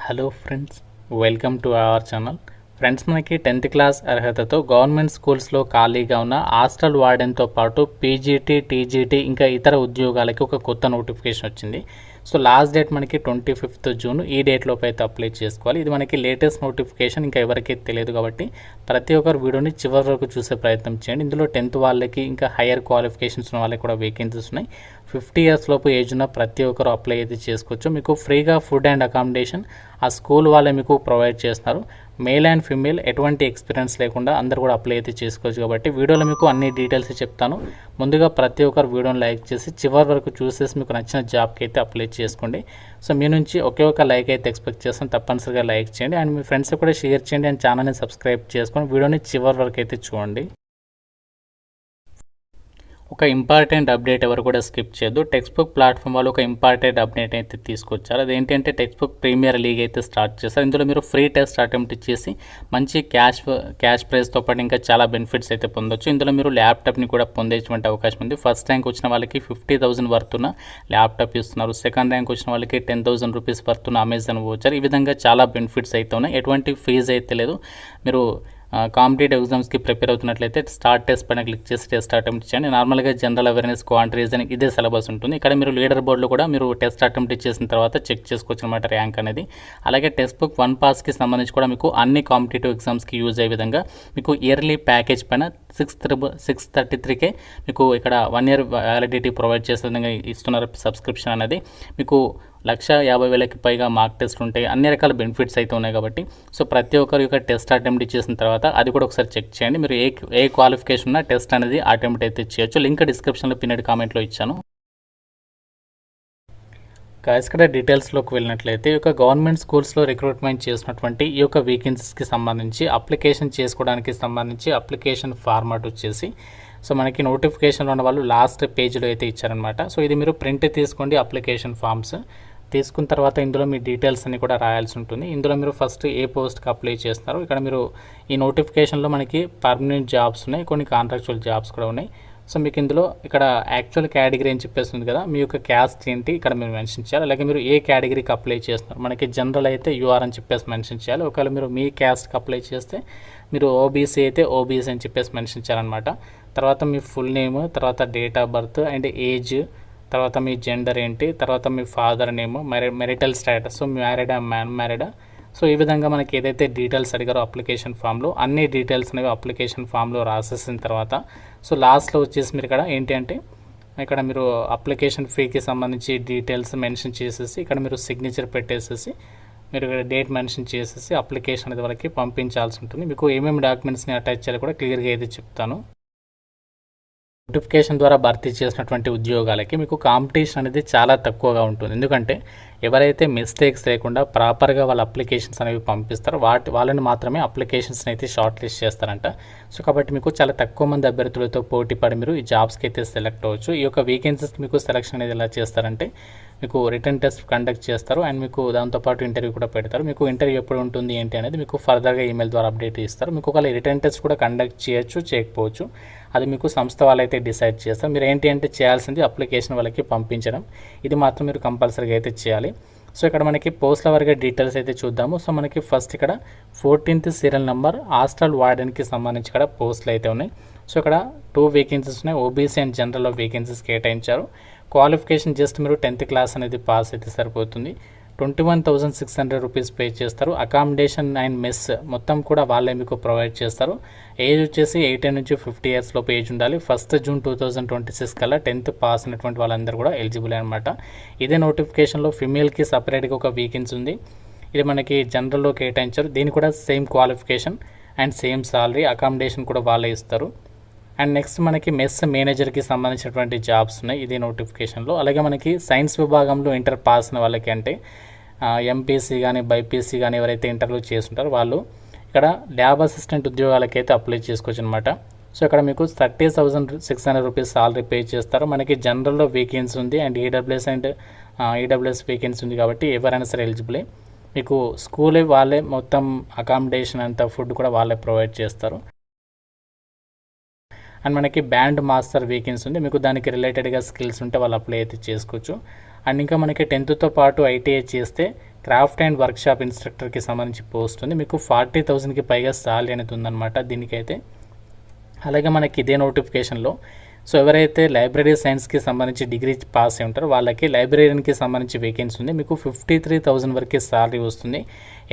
Hello friends, welcome to our channel. Friends, మనకి 10th class అర్హతతో government స్కూల్స్లో ఖాళీగా ఉన్న హాస్టల్ వార్డెన్తో పాటు పీజీటీ, టీజీటీ ఇంకా ఇతర ఉద్యోగాలకి ఒక కొత్త నోటిఫికేషన్ వచ్చింది. సో లాస్ట్ డేట్ మనకి 25th జూన్. ఈ డేట్లోపు అయితే అప్లై చేసుకోవాలి. ఇది మనకి లేటెస్ట్ నోటిఫికేషన్, ఇంకా ఎవరికీ తెలియదు కాబట్టి ప్రతి ఒక్కరు వీడియోని చివరి వరకు చూసే ప్రయత్నం చేయండి. ఇందులో 10th వాళ్ళకి ఇంకా హయ్యర్ క్వాలిఫికేషన్స్ ఉన్న వాళ్ళకి కూడా వేకెన్సీస్ ఉన్నాయి. 50 years లోపు ఏజ్ ఉన్న ప్రతి ఒక్కరు అప్లై అయితే చేసుకోవచ్చు. మీకు ఫ్రీగా ఫుడ్ అండ్ అకామిడేషన్ ఆ స్కూల్ వాళ్ళే మీకు ప్రొవైడ్ చేస్తున్నారు. మేల్ అండ్ ఫీమేల్ ఎటువంటి ఎక్స్పీరియన్స్ లేకుండా అందరు కూడా అప్లై అయితే చేసుకోవచ్చు. కాబట్టి వీడియోలో మీకు అన్ని డీటెయిల్స్ చెప్తాను. ముందుగా ప్రతి ఒక్కరు వీడియోని లైక్ చేసి చివరి వరకు చూసేసి మీకు నచ్చిన జాబ్కి అయితే అప్లై చేసుకోండి. సో మీ నుంచి ఒకే ఒక లైక్ అయితే ఎక్స్పెక్ట్ చేస్తాను. తప్పనిసరిగా లైక్ చేయండి అండ్ మీ ఫ్రెండ్స్ కూడా షేర్ చేయండి అండ్ ఛానల్ని సబ్స్క్రైబ్ చేసుకొని వీడియోని చివరి వరకు అయితే చూడండి. ఒక ఇంపార్టెంట్ అప్డేట్ ఎవరు కూడా స్కిప్ చేయొద్దు. టెక్స్ట్ బుక్ ప్లాట్ఫామ్ వాళ్ళు ఒక ఇంపార్టెంట్ అప్డేట్ అయితే తీసుకొచ్చారు. అదేంటంటే టెక్స్ట్ బుక్ ప్రీమియర్ లీగ్ అయితే స్టార్ట్ చేస్తారు. ఇందులో మీరు ఫ్రీ టెస్ట్ అటెంప్ట్ చేసి మంచి క్యాష్ ప్రైజ్తో పాటు ఇంకా చాలా బెనిఫిట్స్ అయితే పొందొచ్చు. ఇందులో మీరు ల్యాప్టాప్ని కూడా పొందేటువంటి అవకాశం ఉంది. ఫస్ట్ ర్యాంక్ వచ్చిన వాళ్ళకి 50,000 వర్తున్న ల్యాప్టాప్ ఇస్తున్నారు. సెకండ్ ర్యాంక్ వచ్చిన వాళ్ళకి 10,000 రూపీస్ వర్తున్న అమెజాన్ వోచర్. ఈ విధంగా చాలా బెనిఫిట్స్ అయితే ఉన్నాయి. ఎటువంటి ఫీజు అయితే లేదు. మీరు కాంపిటేటివ్ ఎగ్జామ్స్కి ప్రిపేర్ అవుతున్నట్లయితే స్టార్ట్ టెస్ట్ పైన క్లిక్ చేసి టెస్ట్ అటెంప్ట్ చేయండి. నార్మల్గా జనరల్ అవేర్నెస్, క్వాంట్ రీజనింగ్ ఇదే సిలబస్ ఉంటుంది. ఇక్కడ మీరు లీడర్ బోర్డులో కూడా మీరు టెస్ట్ అటెంప్ట్ చేసిన తర్వాత చెక్ చేసుకోవచ్చు అనమాట ర్యాంక్ అనేది. అలాగే టెక్స్ట్ బుక్ 1 పాస్కి సంబంధించి కూడా మీకు అన్ని కాంపిటేటివ్ ఎగ్జామ్స్కి యూజ్ అయ్యే విధంగా మీకు ఇయర్లీ ప్యాకేజ్ పైన 633K మీకు ఇక్కడ 1 year వ్యాలిడిటీ ప్రొవైడ్ చేసే విధంగా ఇస్తున్నారు. సబ్స్క్రిప్షన్ అనేది మీకు 150,000కి పైగా మార్క్ టెస్ట్ ఉంటాయి. అన్ని రకాల బెనిఫిట్స్ అయితే ఉన్నాయి. కాబట్టి సో ప్రతి ఒక్కరు యొక్క టెస్ట్ అటెంప్ట్ చేసిన తర్వాత అది కూడా ఒకసారి చెక్ చేయండి. మీరు ఏ క్వాలిఫికేషన్ ఉన్న టెస్ట్ అనేది అటెంప్ట్ అయితే చేయొచ్చు. లింక్ డిస్క్రిప్షన్లో పిన్నెడ్ కామెంట్లో ఇచ్చాను. ఇక్కడ డీటెయిల్స్లోకి వెళ్ళినట్లయితే ఈ యొక్క గవర్నమెంట్ స్కూల్స్లో రిక్రూట్మెంట్ చేసినటువంటి ఈ యొక్క వేకెన్సీస్కి సంబంధించి అప్లికేషన్ చేసుకోవడానికి సంబంధించి అప్లికేషన్ ఫార్మాట్ వచ్చేసి సో మనకి నోటిఫికేషన్లో ఉన్న వాళ్ళు లాస్ట్ పేజ్లో అయితే ఇచ్చారనమాట. సో ఇది మీరు ప్రింట్ తీసుకోండి. అప్లికేషన్ ఫామ్స్ తీసుకున్న తర్వాత ఇందులో మీ డీటెయిల్స్ అన్ని కూడా రాయాల్సి ఉంటుంది. ఇందులో మీరు ఫస్ట్ ఏ పోస్ట్కి అప్లై చేస్తున్నారు. ఇక్కడ మీరు ఈ నోటిఫికేషన్లో మనకి పర్మనెంట్ జాబ్స్ ఉన్నాయి, కొన్ని కాంట్రాక్చువల్ జాబ్స్ కూడా ఉన్నాయి. సో మీకు ఇందులో ఇక్కడ యాక్చువల్ కేటగిరీ అని చెప్పేస్తుంది కదా, మీ యొక్క క్యాస్ట్ ఏంటి ఇక్కడ మీరు మెన్షన్ చేయాలి. అలాగే మీరు ఏ కేటగిరీకి అప్లై చేస్తున్నారు. మనకి జనరల్ అయితే యూఆర్ అని చెప్పేసి మెన్షన్ చేయాలి. ఒకవేళ మీరు మీ క్యాస్ట్కి అప్లై చేస్తే మీరు ఓబీసీ అయితే ఓబీసీ అని చెప్పేసి మెన్షన్ చేయాలన్నమాట. తర్వాత మీ ఫుల్ నేమ్, తర్వాత date of birth and age, తర్వాత మీ జెండర్ ఏంటి, తర్వాత మీ ఫాదర్ నేమ్, మెరిటల్ స్టేటస్, మ్యారీడా మ్యాన్ మ్యారీడా. సో ఈ విధంగా మనకి ఏదైతే డీటెయిల్స్ అడిగారో అప్లికేషన్ ఫామ్లో అన్ని డీటెయిల్స్ అనేవి అప్లికేషన్ ఫామ్లో రాసేసిన తర్వాత సో లాస్ట్లో వచ్చేసి మీరు ఇక్కడ ఏంటి అంటే ఇక్కడ మీరు అప్లికేషన్ ఫీకి సంబంధించి డీటెయిల్స్ మెన్షన్ చేసేసి ఇక్కడ మీరు సిగ్నేచర్ పెట్టేసేసి మీరు ఇక్కడ డేట్ మెన్షన్ చేసేసి అప్లికేషన్ అనేది వాళ్ళకి పంపించాల్సి ఉంటుంది. మీకు ఏమేమి డాక్యుమెంట్స్ని అటాచ్ చేయాలో కూడా క్లియర్గా అయితే చెప్తాను. నోటిఫికేషన్ ద్వారా భర్తీ చేసినటువంటి ఉద్యోగాలకి మీకు కాంపిటీషన్ అనేది చాలా తక్కువగా ఉంటుంది. ఎందుకంటే ఎవరైతే మిస్టేక్స్ లేకుండా ప్రాపర్గా వాళ్ళ అప్లికేషన్స్ అనేవి పంపిస్తారో వాళ్ళని మాత్రమే అప్లికేషన్స్ని అయితే షార్ట్ లిస్ట్ చేస్తారంట. సో కాబట్టి మీకు చాలా తక్కువ మంది అభ్యర్థులతో పోటీ పడి మీరు ఈ జాబ్స్కి అయితే సెలెక్ట్ అవ్వచ్చు. ఈ యొక్క వేకెన్సీస్కి మీకు సెలెక్షన్ అనేది ఎలా చేస్తారంటే మీకు రిటర్న్ టెస్ట్ కండక్ట్ చేస్తారు అండ్ మీకు దాంతోపాటు ఇంటర్వ్యూ కూడా పెడతారు. మీకు ఇంటర్వ్యూ ఎప్పుడు ఉంటుంది ఏంటి అనేది మీకు ఫర్దర్గా ఈమెయిల్ ద్వారా అప్డేట్ ఇస్తారు. మీకు ఒకవేళ రిటర్న్ టెస్ట్ కూడా కండక్ట్ చేయొచ్చు, చేయకపోవచ్చు. అది మీకు సంస్థ వాళ్ళైతే డిసైడ్ చేస్తారు. మీరు ఏంటి అంటే చేయాల్సింది అప్లికేషన్ వాళ్ళకి పంపించడం. ఇది మాత్రం మీరు కంపల్సరీగా అయితే చేయాలి. సో ఇక్కడ మనకి పోస్టుల వరకు డీటెయిల్స్ అయితే చూద్దాము. సో మనకి ఫస్ట్ ఇక్కడ 14th సీరియల్ నెంబర్ హాస్టల్ వార్డెన్కి సంబంధించి ఇక్కడ పోస్టులు అయితే ఉన్నాయి. సో ఇక్కడ 2 వేకెన్సీస్ ఉన్నాయి. ఓబీసీ అండ్ జనరల్లో వేకెన్సీస్ కేటాయించారు. క్వాలిఫికేషన్ జస్ట్ మీరు 10th క్లాస్ అనేది పాస్ అయితే సరిపోతుంది. 21,600 రూపీస్ పే చేస్తారు. అకామిడేషన్ అండ్ మెస్ మొత్తం కూడా వాళ్ళే మీకు ప్రొవైడ్ చేస్తారు. ఏజ్ వచ్చేసి 18 నుంచి 50 years లోపు ఏజ్ ఉండాలి. 1st June 2026 కల్లా 10th పాస్ అయినటువంటి వాళ్ళందరూ కూడా ఎలిజిబుల్ అనమాట. ఇదే నోటిఫికేషన్లో ఫిమేల్కి సపరేట్గా ఒక వేకెన్సీ ఉంది. ఇది మనకి జనరల్లో కేటాయించారు. దీని కూడా same qualification and same salary, accommodation కూడా వాళ్ళే ఇస్తారు. అండ్ నెక్స్ట్ మనకి మెస్ మేనేజర్కి సంబంధించినటువంటి జాబ్స్ ఉన్నాయి ఇదే నోటిఫికేషన్లో. అలాగే మనకి సైన్స్ విభాగంలో ఇంటర్ పాస్ అయిన వాళ్ళకి అంటే ఎంపీసీ కానీ బైపీసీ కానీ ఎవరైతే ఇంటర్వ్యూ చేస్తుంటారో వాళ్ళు ఇక్కడ ల్యాబ్ అసిస్టెంట్ ఉద్యోగాలకైతే అప్లై చేసుకోవచ్చు అనమాట. సో ఇక్కడ మీకు 30,600 రూపీస్ సాలరీ పే చేస్తారు. మనకి జనరల్లో వేకెన్సీ ఉంది అండ్ ఈడబ్ల్యూఎస్ వేకెన్సీ ఉంది. కాబట్టి ఎవరైనా సరే ఎలిజిబులే. మీకు స్కూలే వాళ్ళే మొత్తం అకామిడేషన్ అంతా ఫుడ్ కూడా వాళ్ళే ప్రొవైడ్ చేస్తారు. అండ్ మనకి బ్యాండ్ మాస్టర్ వేకెన్సీ ఉంది. మీకు దానికి రిలేటెడ్గా స్కిల్స్ ఉంటే వాళ్ళు అప్లై అయితే చేసుకోవచ్చు. అండ్ ఇంకా మనకి 10th పాటు ఐటీఐ చేస్తే క్రాఫ్ట్ అండ్ వర్క్షాప్ ఇన్స్ట్రక్టర్కి సంబంధించి పోస్ట్ ఉంది. మీకు 40,000కి పైగా సాలరీ అనేది ఉందన్నమాట దీనికైతే. అలాగే మనకి ఇదే నోటిఫికేషన్లో సో ఎవరైతే లైబ్రరీ సైన్స్కి సంబంధించి డిగ్రీ పాస్ అయి ఉంటారో వాళ్ళకి లైబ్రరీకి సంబంధించి వేకెన్సీ ఉంది. మీకు 53,000 వరకు సాలరీ వస్తుంది,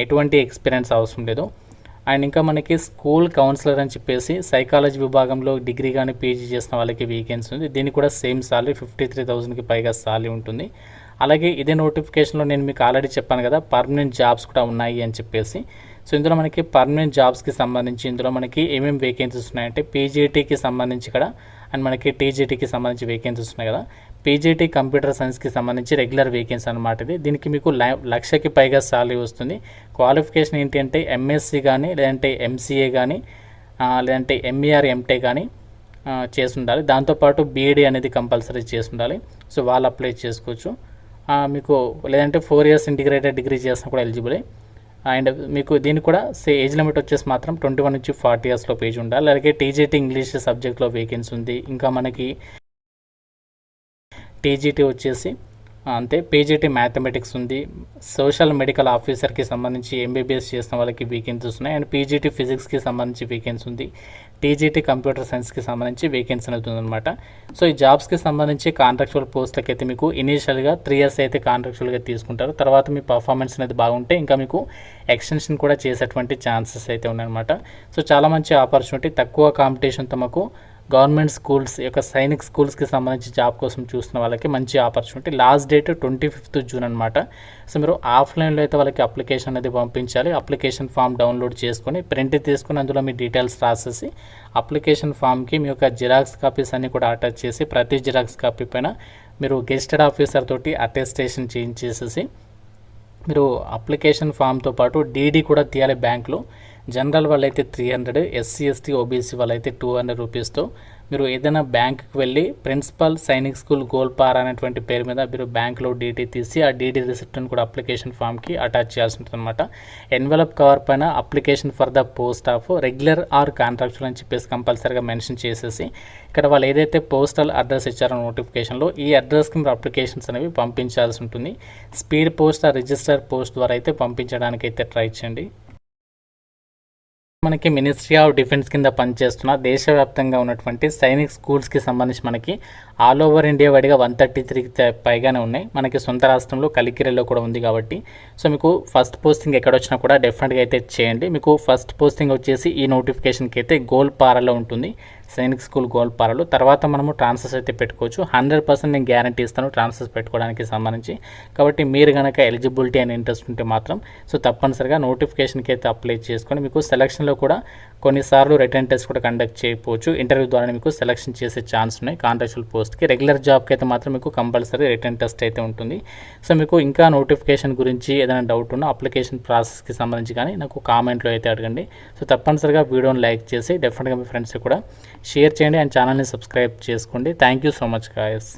ఎటువంటి ఎక్స్పీరియన్స్ అవసరం లేదు. అండ్ ఇంకా మనకి స్కూల్ కౌన్సిలర్ అని చెప్పేసి సైకాలజీ విభాగంలో డిగ్రీ కానీ పీజీ చేసిన వాళ్ళకి వేకెన్సీ ఉంది. దీనికి కూడా సేమ్ సాలరీ 53,000కి పైగా సాలరీ ఉంటుంది. అలాగే ఇదే నోటిఫికేషన్లో నేను మీకు ఆల్రెడీ చెప్పాను కదా పర్మనెంట్ జాబ్స్ కూడా ఉన్నాయి అని చెప్పేసి. సో ఇందులో మనకి పర్మనెంట్ జాబ్స్కి సంబంధించి ఇందులో మనకి ఏమేమి వేకెన్సీస్ ఉన్నాయంటే పీజీటీకి సంబంధించి ఇక్కడ అండ్ మనకి టీజీటీకి సంబంధించి వేకెన్సీస్ ఉన్నాయి కదా. పీజీటీ కంప్యూటర్ సైన్స్కి సంబంధించి రెగ్యులర్ వేకెన్సీ అనమాట ఇది. దీనికి మీకు 1,00,000కి పైగా సాలరీ వస్తుంది. క్వాలిఫికేషన్ ఏంటి అంటే ఎంఎస్సి కానీ లేదంటే ఎంసీఏ కానీ లేదంటే ఎంఈఆర్ ఎంటే కానీ చేసి ఉండాలి. దాంతోపాటు బీఈడీ అనేది కంపల్సరీ చేసి ఉండాలి. సో వాళ్ళు అప్లై చేసుకోవచ్చు. మీకు లేదంటే 4 years ఇంటిగ్రేటెడ్ డిగ్రీ చేసినా కూడా ఎలిజిబులే. అండ్ మీకు దీనికి కూడా ఏజ్ లిమిట్ వచ్చేసి మాత్రం 21 నుంచి 40 years ఏజ్ ఉండాలి. అలాగే టీజీటీ ఇంగ్లీష్ సబ్జెక్ట్లో వేకెన్సీ ఉంది. ఇంకా మనకి టీజీటీ వచ్చేసి అంతే, పీజీటీ మ్యాథమెటిక్స్ ఉంది. సోషల్ మెడికల్ ఆఫీసర్కి సంబంధించి ఎంబీబీఎస్ చేసిన వాళ్ళకి వేకెన్సీస్ ఉన్నాయి. అండ్ పీజీటీ ఫిజిక్స్కి సంబంధించి వేకెన్సీ ఉంది. టీజీటీ కంప్యూటర్ సైన్స్కి సంబంధించి వేకెన్సీ అవుతుంది అనమాట. సో ఈ జాబ్స్కి సంబంధించి కాంట్రాక్చువల్ పోస్ట్లకి అయితే మీకు ఇనీషియల్గా 3 years అయితే కాంట్రాక్చువల్గా తీసుకుంటారు. తర్వాత మీ పర్ఫార్మెన్స్ అనేది బాగుంటే ఇంకా మీకు ఎక్స్టెన్షన్ కూడా చేసేటువంటి ఛాన్సెస్ అయితే ఉన్నాయన్నమాట. సో చాలా మంచి ఆపర్చునిటీ, తక్కువ కాంపిటీషన్తో మాకు గవర్నమెంట్ స్కూల్స్ యొక్క సైనిక్ స్కూల్స్కి సంబంధించి జాబ్ కోసం చూస్తున్న వాళ్ళకి మంచి opportunity. Last date 25th June అనమాట. సో మీరు ఆఫ్లైన్లో అయితే వాళ్ళకి అప్లికేషన్ అనేది పంపించాలి. అప్లికేషన్ ఫామ్ డౌన్లోడ్ చేసుకొని ప్రింట్ తీసుకుని అందులో మీ డీటెయిల్స్ రాసేసి అప్లికేషన్ ఫామ్కి మీ యొక్క జిరాక్స్ కాపీస్ అన్నీ కూడా అటాచ్ చేసి ప్రతి జిరాక్స్ కాపీ పైన మీరు గెస్టెడ్ ఆఫీసర్ తోటి అటెస్టేషన్ చేయించేసేసి మీరు అప్లికేషన్ ఫామ్తో పాటు డీడీ కూడా తీయాలి బ్యాంక్లో. జనరల్ వాళ్ళైతే 300, ఎస్సీ ఎస్టీ ఓబీసీ వాళ్ళైతే 200 రూపీస్తో మీరు ఏదైనా బ్యాంకుకి వెళ్ళి ప్రిన్సిపల్ సైనిక్ స్కూల్ గోల్పారా అనేటువంటి పేరు మీద మీరు బ్యాంక్లో డీడీ తీసి ఆ డీడీ రిసిప్ట్ని కూడా అప్లికేషన్ ఫామ్కి అటాచ్ చేయాల్సి ఉంటుంది అనమాట. ఎన్వలప్ కవర్ పైన application for the post of regular are contractual అని చెప్పేసి కంపల్సరీగా మెన్షన్ చేసేసి ఇక్కడ వాళ్ళు ఏదైతే పోస్టల్ అడ్రస్ ఇచ్చారో నోటిఫికేషన్లో ఈ అడ్రస్కి మీరు అప్లికేషన్స్ అనేవి పంపించాల్సి ఉంటుంది. Speed post or register post ద్వారా అయితే పంపించడానికి అయితే ట్రై చేయండి. మనకి మినిస్ట్రీ ఆఫ్ డిఫెన్స్ కింద పనిచేస్తున్న దేశవ్యాప్తంగా ఉన్నటువంటి సైనిక్ స్కూల్స్కి సంబంధించి మనకి ఆల్ ఓవర్ ఇండియా వైడ్గా 133 పైగానే ఉన్నాయి. మనకి సొంత రాష్ట్రంలో కలికిరిలో కూడా ఉంది కాబట్టి సో మీకు ఫస్ట్ పోస్టింగ్ ఎక్కడ వచ్చినా కూడా డెఫినెట్గా అయితే చేయండి. మీకు ఫస్ట్ పోస్టింగ్ వచ్చేసి ఈ నోటిఫికేషన్కి అయితే గోల్పారాలో ఉంటుంది, సైనిక్ స్కూల్ గోల్పారాలో. తర్వాత మనము ట్రాన్స్ఫర్స్ అయితే పెట్టుకోవచ్చు. 100% నేను గ్యారంటీ ఇస్తాను ట్రాన్స్ఫర్స్ పెట్టుకోవడానికి సంబంధించి. కాబట్టి మీరు కనుక ఎలిజిబిలిటీ అని ఇంట్రెస్ట్ ఉంటే మాత్రం సో తప్పనిసరిగా నోటిఫికేషన్కి అయితే అప్లై చేసుకొని మీకు సెలక్షన్లో కూడా కొన్నిసార్లు రిటర్న్ టెస్ట్ కూడా కండక్ట్ చేయకపోవచ్చు. ఇంటర్వ్యూ ద్వారా మీకు సెలక్షన్ చేసే ఛాన్స్ ఉన్నాయి కాంట్రాక్చువల్ పోస్ట్కి. రెగ్యులర్ జాబ్కి అయితే మాత్రం మీకు కంపల్సరీ రిటర్న్ టెస్ట్ అయితే ఉంటుంది. సో మీకు ఇంకా నోటిఫికేషన్ గురించి ఏదైనా డౌట్ ఉన్నా అప్లికేషన్ ప్రాసెస్కి సంబంధించి కానీ నాకు కామెంట్లో అయితే అడగండి. సో తప్పనిసరిగా వీడియోని లైక్ చేసి డెఫినెట్గా మీ ఫ్రెండ్స్కి కూడా షేర్ చేయండి అండ్ ఛానల్ని సబ్స్క్రైబ్ చేసుకోండి. Thank you so much guys.